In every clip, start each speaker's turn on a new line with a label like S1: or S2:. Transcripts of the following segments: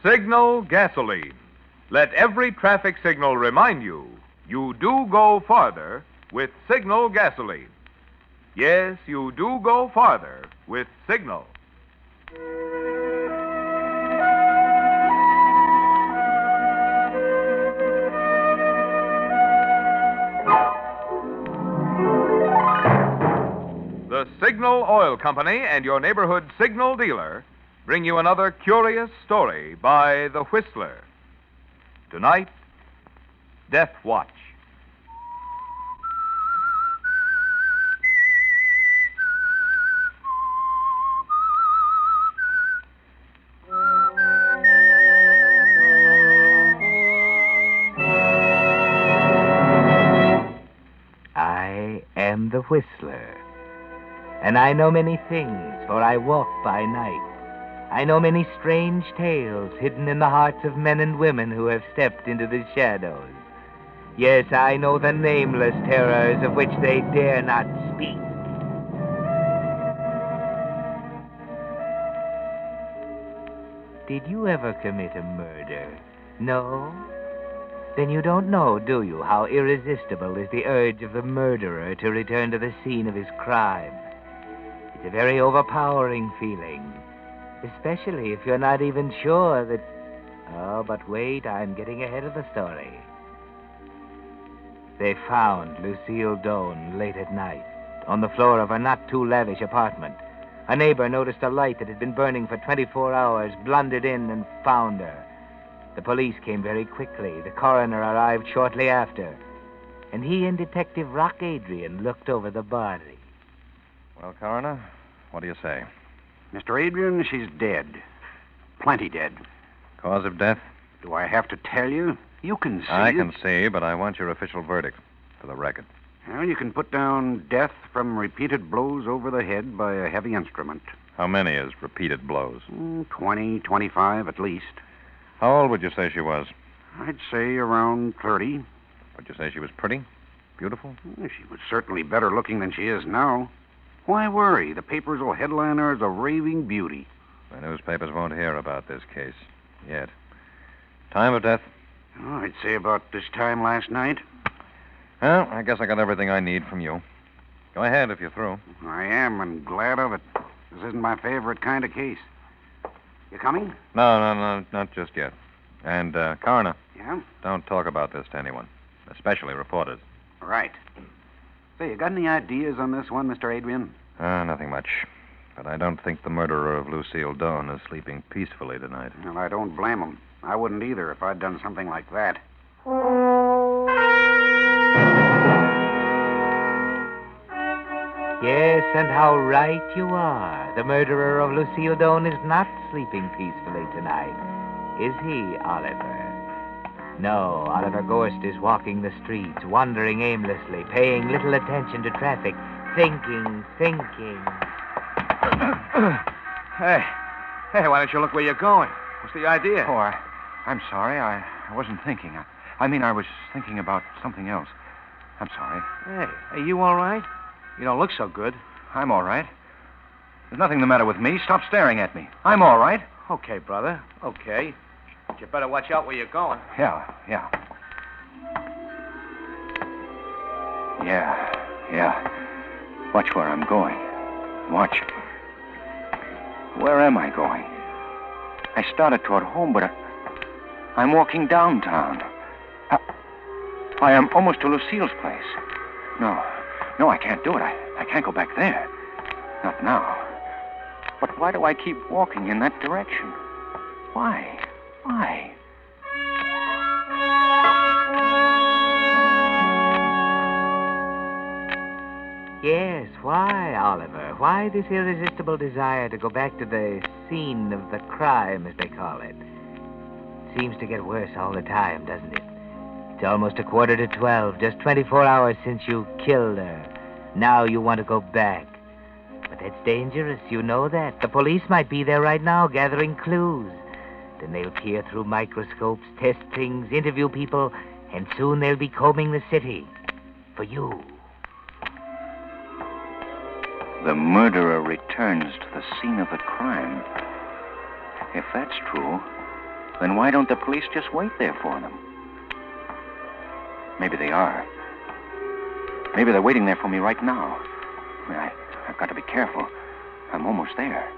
S1: Signal gasoline. Let every traffic signal remind you, you do go farther with Signal gasoline. Yes, you do go farther with Signal. The Signal Oil Company and your neighborhood Signal dealer bring you another curious story by The Whistler. Tonight, Death Watch.
S2: I am the Whistler, and I know many things, for I walk by night. I know many strange tales hidden in the hearts of men and women who have stepped into the shadows. Yes, I know the nameless terrors of which they dare not speak. Did you ever commit a murder? No? Then you don't know, do you, how irresistible is the urge of the murderer to return to the scene of his crime? It's a very overpowering feeling, especially if you're not even sure that... Oh, but wait, I'm getting ahead of the story. They found Lucille Doane late at night on the floor of a not-too-lavish apartment. A neighbor noticed a light that had been burning for 24 hours, blundered in, and found her. The police came very quickly. The coroner arrived shortly after. And he and Detective Rock Adrian looked over the body.
S3: Well, Coroner, what do you say?
S4: Mr. Adrian, she's dead. Plenty dead.
S3: Cause of death?
S4: Do I have to tell you? You can see
S3: I can see, but I want your official verdict for the record.
S4: Well, you can put down death from repeated blows over the head by a heavy instrument.
S3: How many is repeated blows?
S4: 20, 25 at least.
S3: How old would you say she was?
S4: I'd say around 30.
S3: Would you say she was pretty? Beautiful?
S4: She was certainly better looking than she is now. Why worry? The papers will headline her as a raving beauty.
S3: The newspapers won't hear about this case yet. Time of death?
S4: Oh, I'd say about this time last night.
S3: Well, I guess I got everything I need from you. Go ahead if you're through.
S4: I am, and glad of it. This isn't my favorite kind of case. You coming?
S3: No, not just yet. And, Coroner.
S4: Yeah?
S3: Don't talk about this to anyone, especially reporters.
S4: Right. Say, you got any ideas on this one, Mr. Adrian?
S3: Nothing much. But I don't think the murderer of Lucille Doane is sleeping peacefully tonight.
S4: Well, I don't blame him. I wouldn't either if I'd done something like that.
S2: Yes, and how right you are. The murderer of Lucille Doane is not sleeping peacefully tonight. Is he, Oliver? No, Oliver Gorst is walking the streets, wandering aimlessly, paying little attention to traffic, thinking.
S5: Hey, why don't you look where you're going? What's the idea?
S6: Oh, I'm sorry. I wasn't thinking. I mean, I was thinking about something else. I'm sorry.
S5: Hey, you all right? You don't look so good.
S6: I'm all right. There's nothing the matter with me. Stop staring at me. I'm all right.
S5: Okay, brother. Okay. But you better watch out where you're going.
S6: Yeah. Watch where I'm going. Watch. Where am I going? I started toward home, but I'm walking downtown. I am almost to Lucille's place. No, I can't do it. I can't go back there. Not now. But why do I keep walking in that direction? Why?
S2: Yes, why, Oliver? Why this irresistible desire to go back to the scene of the crime, as they call it? It seems to get worse all the time, doesn't it? It's almost 11:45, just 24 hours since you killed her. Now you want to go back. But that's dangerous, you know that. The police might be there right now, gathering clues. Then they'll peer through microscopes, test things, interview people, and soon they'll be combing the city. For you.
S6: The murderer returns to the scene of the crime. If that's true, Then why don't the police just wait there for them? Maybe they are. Maybe they're waiting there for me right now. I mean, I've got to be careful. I'm almost there.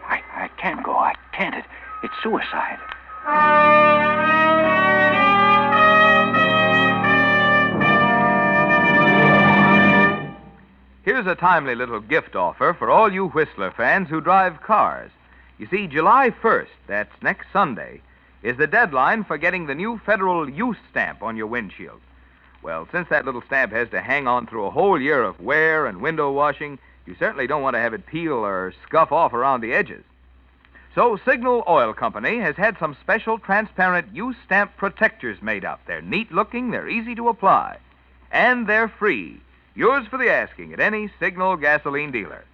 S6: I can't go. I can't. It's suicide.
S1: Here's a timely little gift offer for all you Whistler fans who drive cars. You see, July 1st, that's next Sunday, is the deadline for getting the new federal use stamp on your windshield. Well, since that little stamp has to hang on through a whole year of wear and window washing, you certainly don't want to have it peel or scuff off around the edges. So Signal Oil Company has had some special transparent use stamp protectors made up. They're neat looking, they're easy to apply, and they're free. Yours for the asking at any Signal gasoline dealer.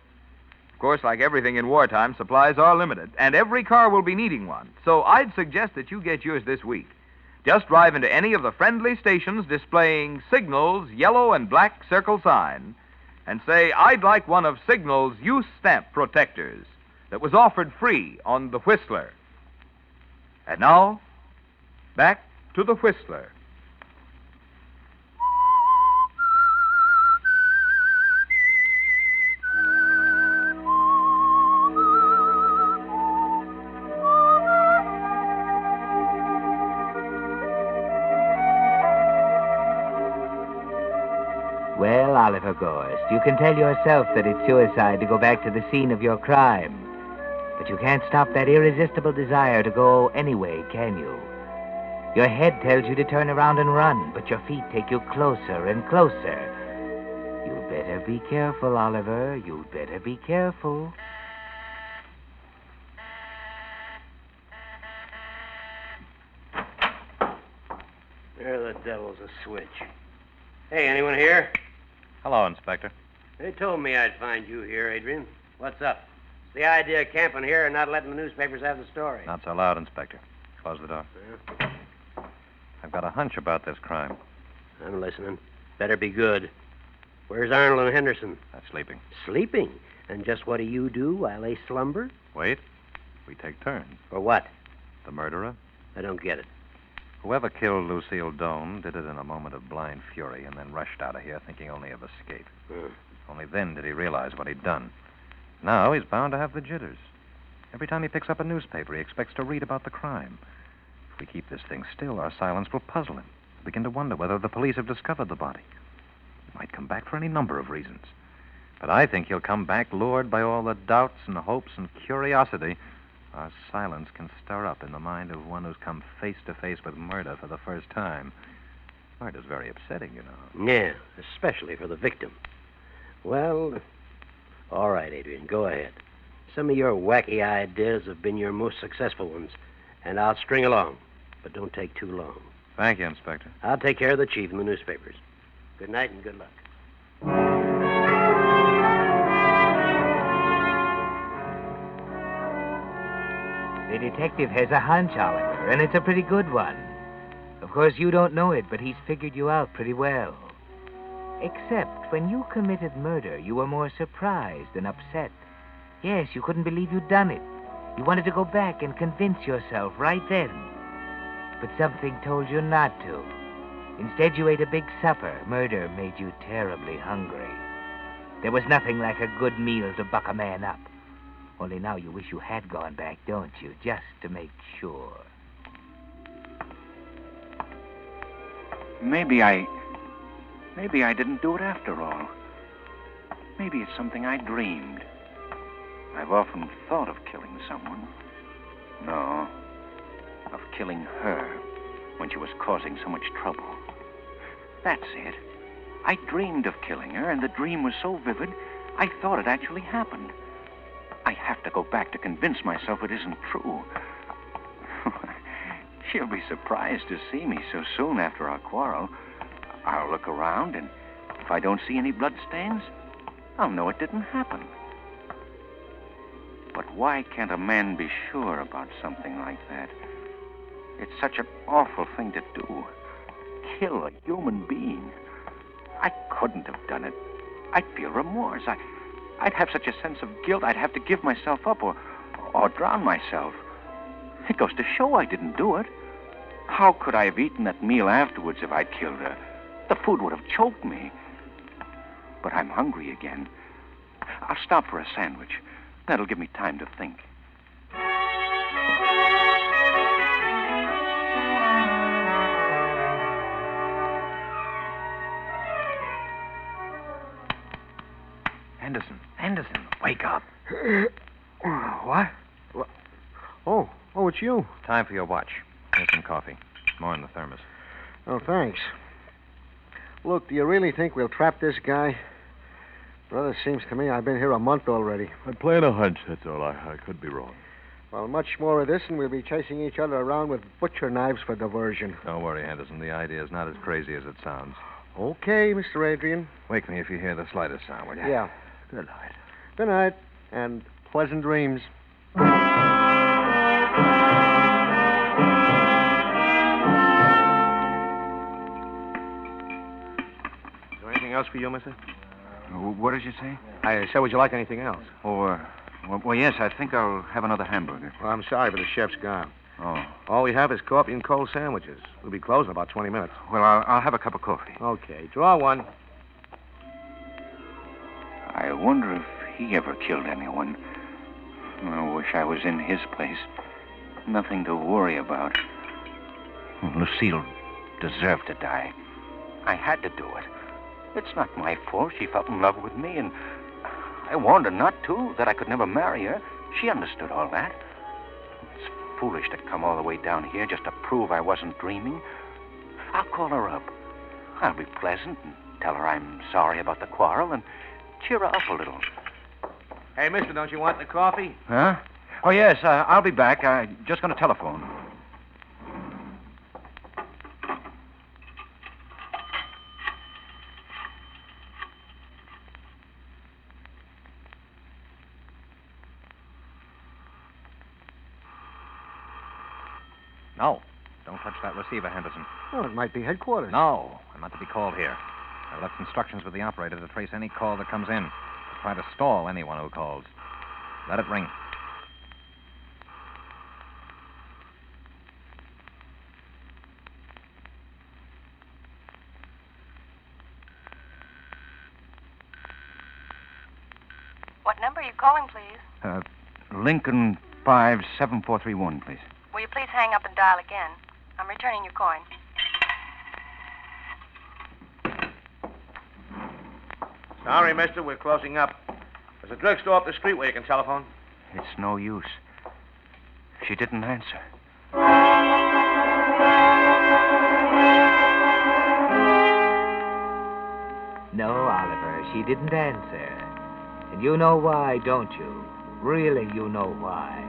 S1: Of course, like everything in wartime, supplies are limited, and every car will be needing one. So I'd suggest that you get yours this week. Just drive into any of the friendly stations displaying Signal's yellow and black circle sign and say, "I'd like one of Signal's use stamp protectors that was offered free on the Whistler." And now, back to the Whistler.
S2: Well, Oliver Gorst, you can tell yourself that it's suicide to go back to the scene of your crime. But you can't stop that irresistible desire to go anyway, can you? Your head tells you to turn around and run, but your feet take you closer and closer. You'd better be careful, Oliver. You'd better be careful.
S5: There the devil's a switch. Hey, anyone here?
S3: Hello, Inspector.
S5: They told me I'd find you here, Adrian. What's up? It's the idea of camping here and not letting the newspapers have the story.
S3: Not so loud, Inspector. Close the door.
S5: Yeah.
S3: I've got a hunch about this crime.
S5: I'm listening. Better be good. Where's Arnold and Henderson?
S3: That's sleeping.
S5: Sleeping. And just what do you do while they slumber?
S3: Wait. We take turns.
S5: For what?
S3: The murderer?
S5: I don't get it.
S3: Whoever killed Lucille Doane did it in a moment of blind fury and then rushed out of here thinking only of escape. Only then did he realize what he'd done. Now he's bound to have the jitters. Every time he picks up a newspaper, he expects to read about the crime. If we keep this thing still, our silence will puzzle him. He'll begin to wonder whether the police have discovered the body. He might come back for any number of reasons. But I think he'll come back lured by all the doubts and hopes and curiosity our silence can stir up in the mind of one who's come face to face with murder for the first time. Murder's very upsetting, you know.
S5: Yeah, especially for the victim. Well, all right, Adrian, go ahead. Some of your wacky ideas have been your most successful ones, and I'll string along, but don't take too long.
S3: Thank you, Inspector.
S5: I'll take care of the chief and the newspapers. Good night and good luck.
S2: The detective has a hunch, Oliver, and it's a pretty good one. Of course, you don't know it, but he's figured you out pretty well. Except when you committed murder, you were more surprised than upset. Yes, you couldn't believe you'd done it. You wanted to go back and convince yourself right then. But something told you not to. Instead, you ate a big supper. Murder made you terribly hungry. There was nothing like a good meal to buck a man up. Only now you wish you had gone back, don't you? Just to make sure.
S6: Maybe I didn't do it after all. Maybe it's something I dreamed. I've often thought of killing someone. No, of killing her when she was causing so much trouble. That's it. I dreamed of killing her, and the dream was so vivid, I thought it actually happened. I have to go back to convince myself it isn't true. She'll be surprised to see me so soon after our quarrel. I'll look around, and if I don't see any bloodstains, I'll know it didn't happen. But why can't a man be sure about something like that? It's such an awful thing to do. Kill a human being. I couldn't have done it. I'd feel remorse. I'd have such a sense of guilt, I'd have to give myself up or drown myself. It goes to show I didn't do it. How could I have eaten that meal afterwards if I'd killed her? The food would have choked me. But I'm hungry again. I'll stop for a sandwich. That'll give me time to think.
S3: Anderson, wake up.
S7: What? Oh, it's you.
S3: Time for your watch. Here's some coffee. More in the thermos.
S7: Oh, thanks. Look, do you really think we'll trap this guy? Brother, seems to me I've been here a month already.
S8: I'm playing a hunch, that's all. I could be wrong.
S7: Well, much more of this, and we'll be chasing each other around with butcher knives for diversion.
S3: Don't worry, Anderson. The idea is not as crazy as it sounds.
S7: Okay, Mr. Adrian.
S3: Wake me if you hear the slightest sound, will you?
S7: Yeah.
S3: Good night.
S7: Good night, and pleasant dreams.
S9: Is there anything else for you, mister?
S4: What did you say?
S9: I said, would you like anything else?
S4: Oh, well, yes, I think I'll have another hamburger.
S9: Well, I'm sorry, but the chef's gone.
S4: Oh.
S9: All we have is coffee and cold sandwiches. We'll be closed in about 20 minutes.
S4: Well, I'll have a cup of coffee.
S9: Okay, draw one.
S6: I wonder if he ever killed anyone. I wish I was in his place. Nothing to worry about. Lucille deserved to die. I had to do it. It's not my fault she fell in love with me, and I warned her not to, that I could never marry her. She understood all that. It's foolish to come all the way down here just to prove I wasn't dreaming. I'll call her up. I'll be pleasant and tell her I'm sorry about the quarrel and cheer her up a little.
S9: Hey, mister, don't you want the coffee?
S4: Huh? Oh, yes, I'll be back. I'm just going to telephone.
S3: No. Don't touch that receiver, Henderson.
S7: Oh, it might be headquarters.
S3: No. I'm not to be called here. I left instructions with the operator to trace any call that comes in. To try to stall anyone who calls. Let it ring.
S10: What number are you calling, please?
S6: Lincoln 57431, please.
S10: Will you please hang up and dial again? I'm returning your coin.
S9: Sorry, mister, we're closing up. There's a drugstore up the street where you can telephone.
S6: It's no use. She didn't answer.
S2: No, Oliver, she didn't answer. And you know why, don't you? Really, you know why.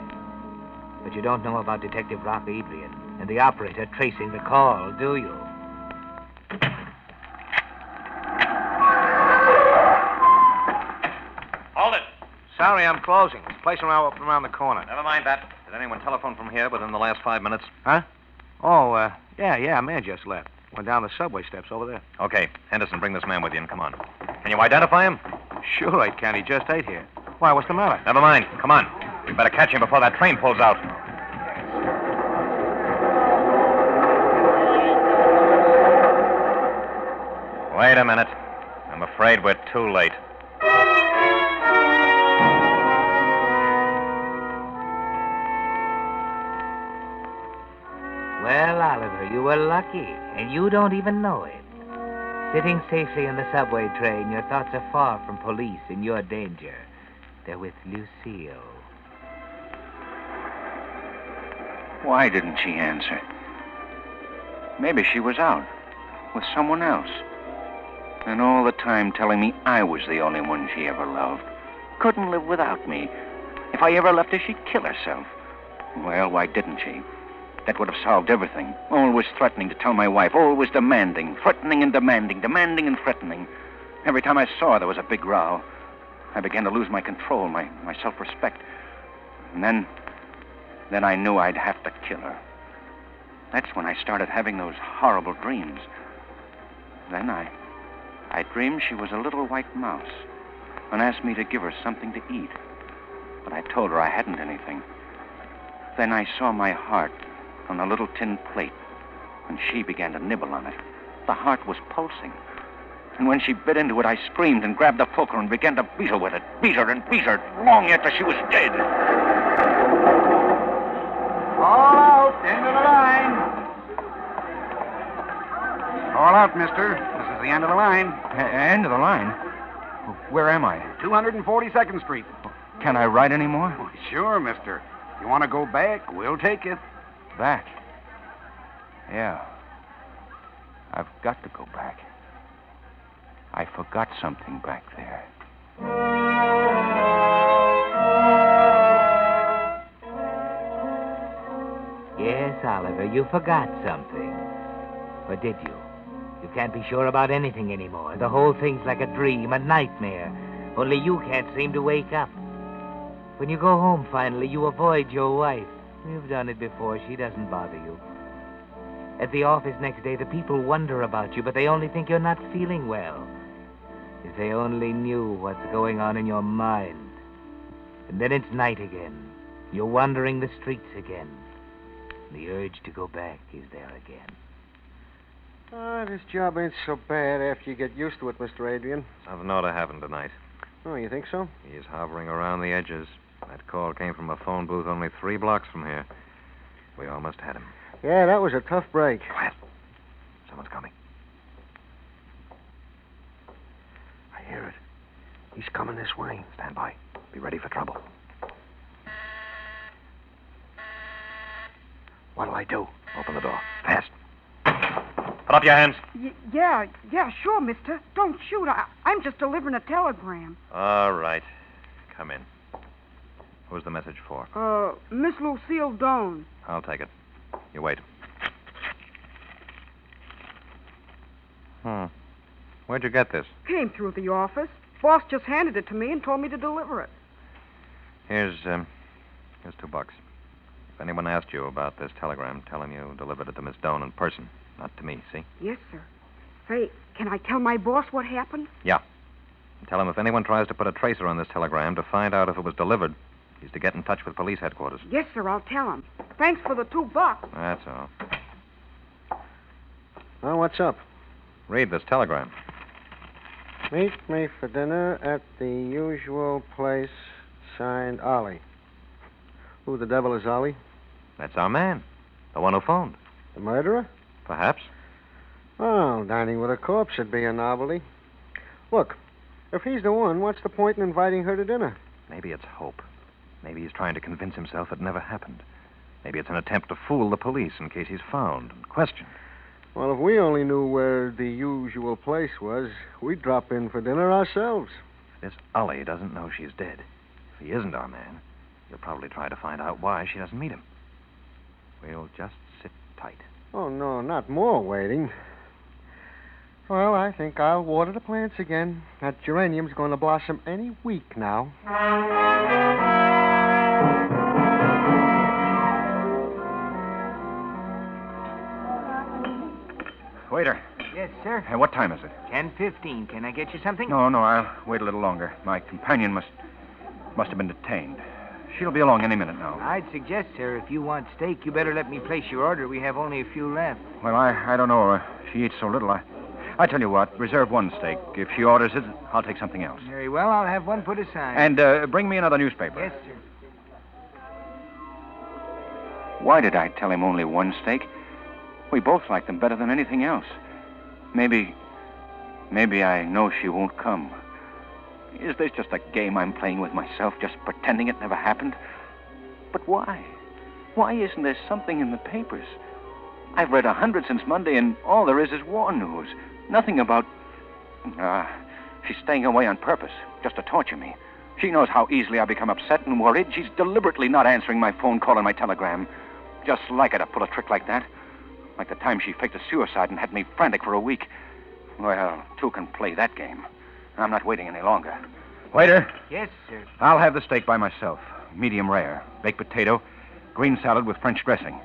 S2: But you don't know about Detective Rock Adrian and the operator tracing the call, do you?
S9: Hold it. Sorry, I'm closing. There's a place around the corner.
S3: Never mind that. Did anyone telephone from here within the last 5 minutes?
S9: Huh? Oh, yeah, a man just left. Went down the subway steps over there.
S3: Okay. Henderson, bring this man with you and come on. Can you identify him?
S9: Sure I can. He just ate here. Why, what's the matter?
S3: Never mind. Come on. We better catch him before that train pulls out. Wait a minute. I'm afraid we're too late.
S2: Well, Oliver, you were lucky, and you don't even know it. Sitting safely in the subway train, your thoughts are far from police and your danger. They're with Lucille.
S6: Why didn't she answer? Maybe she was out with someone else. And all the time telling me I was the only one she ever loved. Couldn't live without me. If I ever left her, she'd kill herself. Well, why didn't she? That would have solved everything. Always threatening to tell my wife, always demanding, threatening and demanding, demanding and threatening. Every time I saw her, there was a big row. I began to lose my control, my self-respect. And then I knew I'd have to kill her. That's when I started having those horrible dreams. Then I dreamed she was a little white mouse and asked me to give her something to eat. But I told her I hadn't anything. Then I saw my heart on a little tin plate, and she began to nibble on it. The heart was pulsing. And when she bit into it, I screamed and grabbed the poker and began to beat her with it. Beat her and beat her, long after she was dead.
S4: All out, end of the line. All out, mister. This is the end of the line.
S6: End of the line? Where am I?
S4: 242nd Street.
S6: Can I ride anymore?
S4: Oh, sure, mister. You want to go back, we'll take you.
S6: Back? Yeah. I've got to go back. I forgot something back there.
S2: Yes, Oliver, you forgot something. Or did you? You can't be sure about anything anymore. The whole thing's like a dream, a nightmare. Only you can't seem to wake up. When you go home finally, you avoid your wife. You've done it before. She doesn't bother you. At the office next day, the people wonder about you, but they only think you're not feeling well. If they only knew what's going on in your mind. And then it's night again. You're wandering the streets again. The urge to go back is there again.
S7: This job ain't so bad after you get used to it, Mr. Adrian.
S3: Something ought to happen tonight.
S7: Oh, you think so?
S3: He's hovering around the edges. That call came from a phone booth only 3 blocks from here. We almost had him.
S7: Yeah, that was a tough break.
S3: Quiet. Someone's coming.
S7: I hear it. He's coming this way.
S3: Stand by. Be ready for trouble.
S7: What'll I do?
S3: Open the door. Fast. Put up your hands.
S11: Yeah, sure, mister. Don't shoot. I'm just delivering a telegram.
S3: All right. Come in. Who's the message for?
S11: Miss Lucille Doan.
S3: I'll take it. You wait. Where'd you get this?
S11: Came through the office. Boss just handed it to me and told me to deliver it.
S3: Here's $2. If anyone asked you about this telegram, tell him you delivered it to Miss Doan in person, not to me, see?
S11: Yes, sir. Say, can I tell my boss what happened?
S3: Yeah. And tell him if anyone tries to put a tracer on this telegram to find out if it was delivered, he's to get in touch with police headquarters.
S11: Yes, sir, I'll tell him. Thanks for the $2.
S3: That's all.
S7: Well, what's up?
S3: Read this telegram.
S7: Meet me for dinner at the usual place, signed Ollie. Who the devil is Ollie?
S3: That's our man. The one who phoned.
S7: The murderer?
S3: Perhaps.
S7: Oh, dining with a corpse would be a novelty. Look, if he's the one, what's the point in inviting her to dinner?
S3: Maybe it's hope. Maybe he's trying to convince himself it never happened. Maybe it's an attempt to fool the police in case he's found and questioned.
S7: Well, if we only knew where the usual place was, we'd drop in for dinner ourselves.
S3: This Ollie doesn't know she's dead. If he isn't our man, he'll probably try to find out why she doesn't meet him. We'll just sit tight.
S7: Oh, no, not more waiting. Well, I think I'll water the plants again. That geranium's going to blossom any week now.
S4: Waiter.
S2: Yes, sir.
S4: What time is it?
S2: 10:15. Can I get you something?
S4: No, I'll wait a little longer. My companion must have been detained. She'll be along any minute now.
S2: I'd suggest, sir, if you want steak, you better let me place your order. We have only a few left.
S4: Well, I don't know. She eats so little. I tell you what, reserve one steak. If she orders it, I'll take something else.
S2: Very well, I'll have one put aside.
S4: And bring me another newspaper.
S2: Yes, sir.
S6: Why did I tell him only one steak? We both like them better than anything else. Maybe I know she won't come. Is this just a game I'm playing with myself, just pretending it never happened? But why? Why isn't there something in the papers? I've read 100 since Monday, and all there is war news. Nothing about... she's staying away on purpose, just to torture me. She knows how easily I become upset and worried. She's deliberately not answering my phone call and my telegram. Just like her to pull a trick like that. Like the time she faked a suicide and had me frantic for a week. Well, two can play that game. I'm not waiting any longer.
S4: Waiter.
S2: Yes, sir.
S4: I'll have the steak by myself. Medium rare. Baked potato. Green salad with French dressing.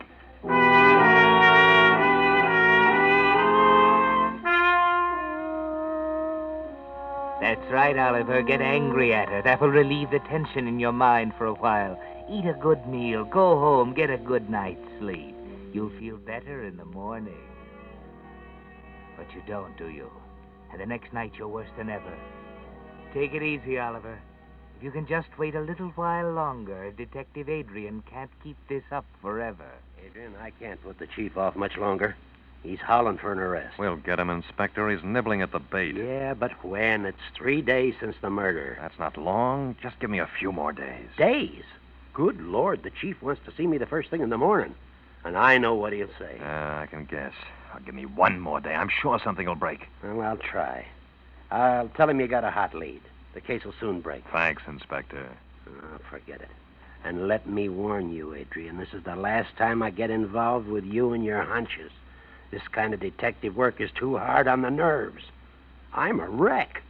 S2: That's right, Oliver. Get angry at her. That will relieve the tension in your mind for a while. Eat a good meal, go home, get a good night's sleep. You'll feel better in the morning. But you don't, do you? And the next night you're worse than ever. Take it easy, Oliver. If you can just wait a little while longer, Detective Adrian can't keep this up forever.
S5: Adrian, I can't put the chief off much longer. He's howling for an arrest.
S3: We'll get him, Inspector. He's nibbling at the bait.
S5: Yeah, but when? It's 3 days since the murder.
S3: That's not long. Just give me a few more days.
S5: Days? Good Lord, the chief wants to see me the first thing in the morning. And I know what he'll say.
S3: I can guess. Give me one more day. I'm sure something will break.
S5: Well, I'll try. I'll tell him you got a hot lead. The case will soon break.
S3: Thanks, Inspector.
S5: Oh, forget it. And let me warn you, Adrian, this is the last time I get involved with you and your hunches. This kind of detective work is too hard on the nerves. I'm a wreck.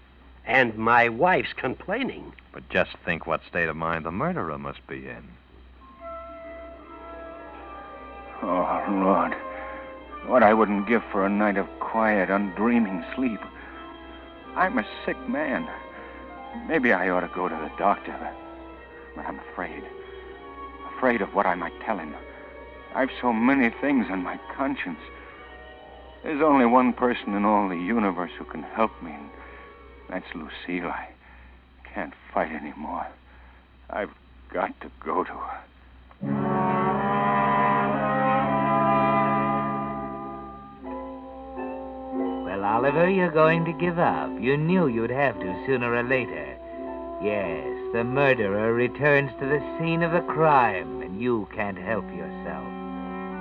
S5: And my wife's complaining.
S3: But just think what state of mind the murderer must be in.
S6: Oh, Lord. What I wouldn't give for a night of quiet, undreaming sleep. I'm a sick man. Maybe I ought to go to the doctor. But I'm afraid. Afraid of what I might tell him. I've so many things on my conscience. There's only one person in all the universe who can help me, and that's Lucille. I can't fight anymore. I've got to go to her.
S2: Well, Oliver, you're going to give up. You knew you'd have to sooner or later. Yes, the murderer returns to the scene of the crime, and you can't help yourself.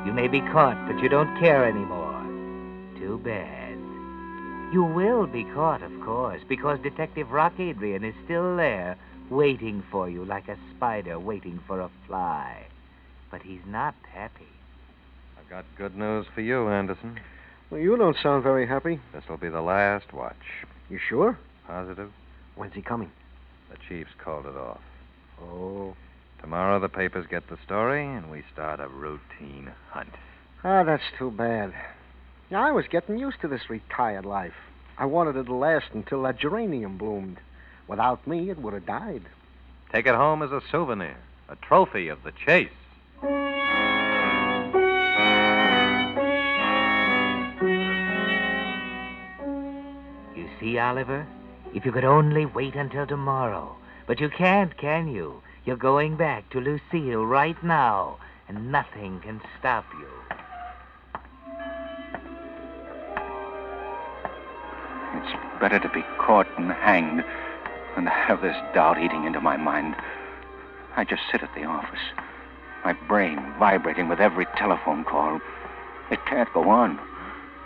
S2: You may be caught, but you don't care anymore. Too bad. You will be caught, of course, because Detective Rock Adrian is still there, waiting for you like a spider waiting for a fly. But he's not happy.
S3: I've got good news for you, Anderson.
S7: Well, you don't sound very happy.
S3: This'll be the last watch.
S7: You sure?
S3: Positive?
S7: When's he coming?
S3: The chief's called it off.
S7: Oh.
S3: Tomorrow the papers get the story, and we start a routine hunt.
S7: Ah, that's too bad. Yeah, I was getting used to this retired life. I wanted it to last until that geranium bloomed. Without me, it would have died.
S3: Take it home as a souvenir, a trophy of the chase.
S2: You see, Oliver? If you could only wait until tomorrow. But you can't, can you? You're going back to Lucille right now, and nothing can stop you.
S6: It's better to be caught and hanged than to have this doubt eating into my mind. I just sit at the office, my brain vibrating with every telephone call. It can't go on.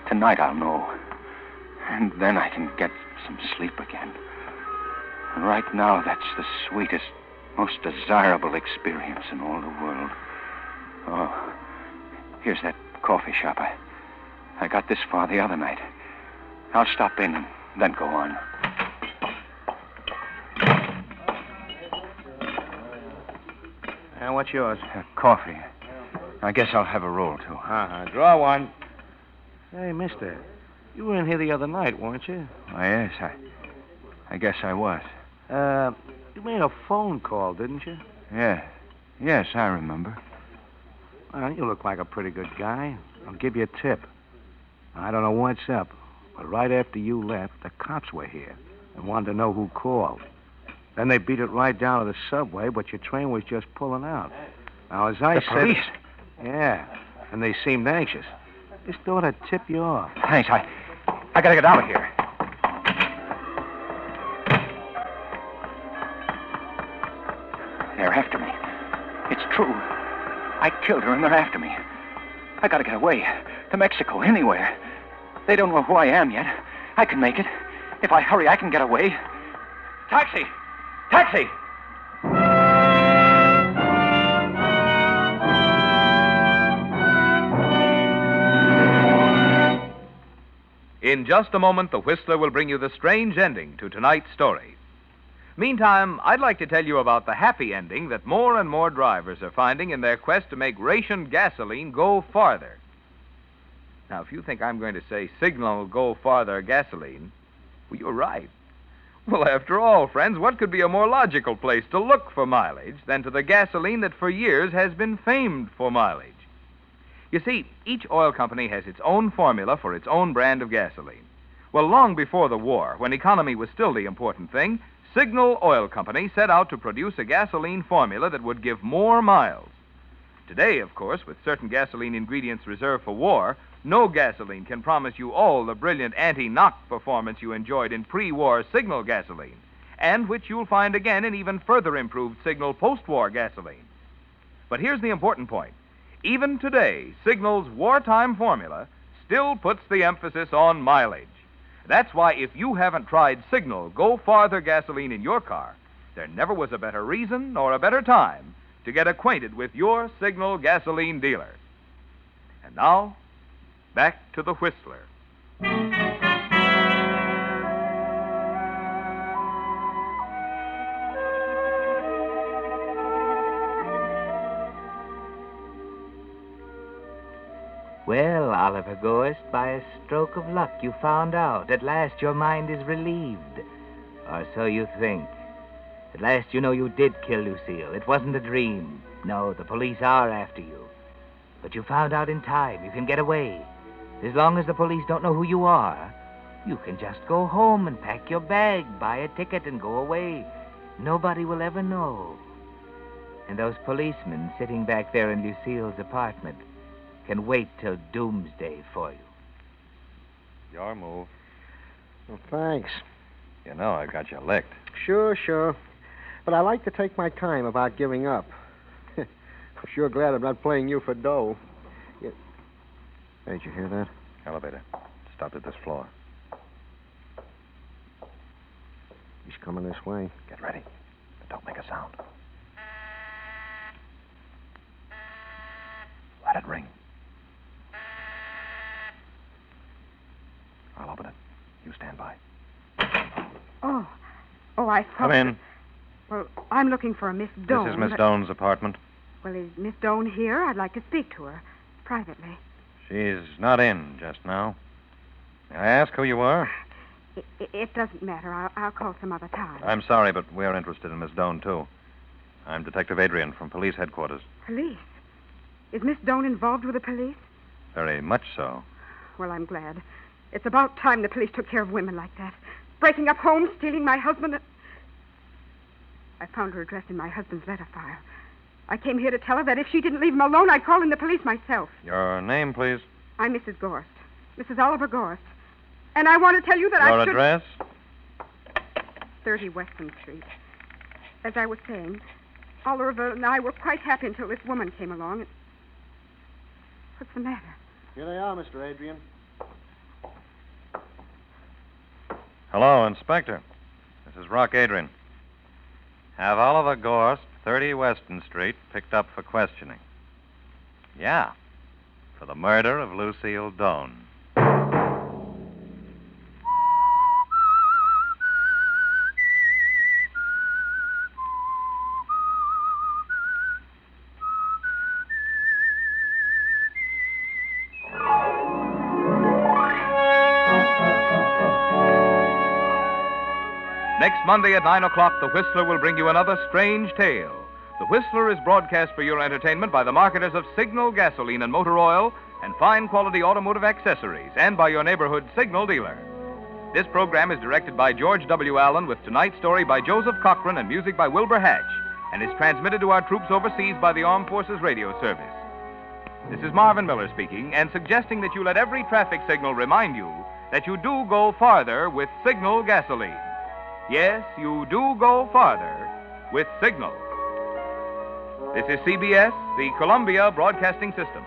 S6: Tonight I'll know. And then I can get some sleep again. And right now, that's the sweetest, most desirable experience in all the world. Oh, here's that coffee shop. I got this far the other night. I'll stop in and then go on.
S9: And what's yours?
S6: Coffee. I guess I'll have a roll, too.
S9: Draw one. Hey, mister, you were in here the other night, weren't you?
S6: Oh, yes, I guess I was.
S9: You made a phone call, didn't you?
S6: Yeah. Yes, I remember.
S9: Well, you look like a pretty good guy. I'll give you a tip. I don't know what's up, but right after you left, the cops were here and wanted to know who called. Then they beat it right down to the subway, but your train was just pulling out. Now, as I said...
S6: Police?
S9: Yeah, and they seemed anxious. Just thought I'd tip you off.
S6: Thanks, I gotta get out of here. They're after me. It's true. I killed her and they're after me. I gotta get away. To Mexico, anywhere. They don't know who I am yet. I can make it. If I hurry, I can get away. Taxi! Taxi!
S1: In just a moment, the Whistler will bring you the strange ending to tonight's story. Meantime, I'd like to tell you about the happy ending that more and more drivers are finding in their quest to make rationed gasoline go farther. Now, if you think I'm going to say signal go farther gasoline, well, you're right. Well, after all, friends, what could be a more logical place to look for mileage than to the gasoline that for years has been famed for mileage? You see, each oil company has its own formula for its own brand of gasoline. Well, long before the war, when economy was still the important thing, Signal Oil Company set out to produce a gasoline formula that would give more miles. Today, of course, with certain gasoline ingredients reserved for war, no gasoline can promise you all the brilliant anti-knock performance you enjoyed in pre-war Signal gasoline, and which you'll find again in even further improved Signal post-war gasoline. But here's the important point. Even today, Signal's wartime formula still puts the emphasis on mileage. That's why if you haven't tried Signal Go Farther gasoline in your car, there never was a better reason or a better time to get acquainted with your Signal gasoline dealer. And now, back to the Whistler.
S2: Well, Oliver Gorst, by a stroke of luck, you found out. At last your mind is relieved. Or so you think. At last you know you did kill Lucille. It wasn't a dream. No, the police are after you. But you found out in time. You can get away. As long as the police don't know who you are, you can just go home and pack your bag, buy a ticket, and go away. Nobody will ever know. And those policemen sitting back there in Lucille's apartment can wait till doomsday for you.
S3: Your move.
S7: Well, thanks.
S3: You know I got you licked.
S7: Sure. But I like to take my time about giving up. I'm sure glad I'm not playing you for dough. Hey, did you hear that?
S3: Elevator. Stopped at this floor.
S7: He's coming this way.
S3: Get ready. But don't make a sound. Let it ring. I'll open it. You stand by.
S11: Oh, I thought...
S3: Come in.
S11: Well, I'm looking for a Miss Doane.
S3: This is Miss Doane's apartment.
S11: Well, is Miss Doane here? I'd like to speak to her privately.
S3: She's not in just now. May I ask who you are?
S11: It doesn't matter. I'll call some other time.
S3: I'm sorry, but we're interested in Miss Doane, too. I'm Detective Adrian from police headquarters.
S11: Police? Is Miss Doane involved with the police?
S3: Very much so.
S11: Well, I'm glad. It's about time the police took care of women like that. Breaking up homes, stealing my husband. I found her address in my husband's letter file. I came here to tell her that if she didn't leave him alone, I'd call in the police myself.
S3: Your name, please?
S11: I'm Mrs. Gorst. Mrs. Oliver Gorst. And I want to tell you that
S3: Your address?
S11: 30 Western Street. As I was saying, Oliver and I were quite happy until this woman came along. What's the matter?
S7: Here they are, Mr. Adrian.
S3: Hello, Inspector. This is Rock Adrian. Have Oliver Gorst, 30 Weston Street, picked up for questioning. Yeah, for the murder of Lucille Doane.
S1: Next Monday at 9 o'clock, The Whistler will bring you another strange tale. The Whistler is broadcast for your entertainment by the marketers of Signal gasoline and motor oil and fine quality automotive accessories, and by your neighborhood Signal dealer. This program is directed by George W. Allen, with tonight's story by Joseph Cochran and music by Wilbur Hatch, and is transmitted to our troops overseas by the Armed Forces Radio Service. This is Marvin Miller speaking, and suggesting that you let every traffic signal remind you that you do go farther with Signal gasoline. Yes, you do go farther with Signal. This is CBS, the Columbia Broadcasting System.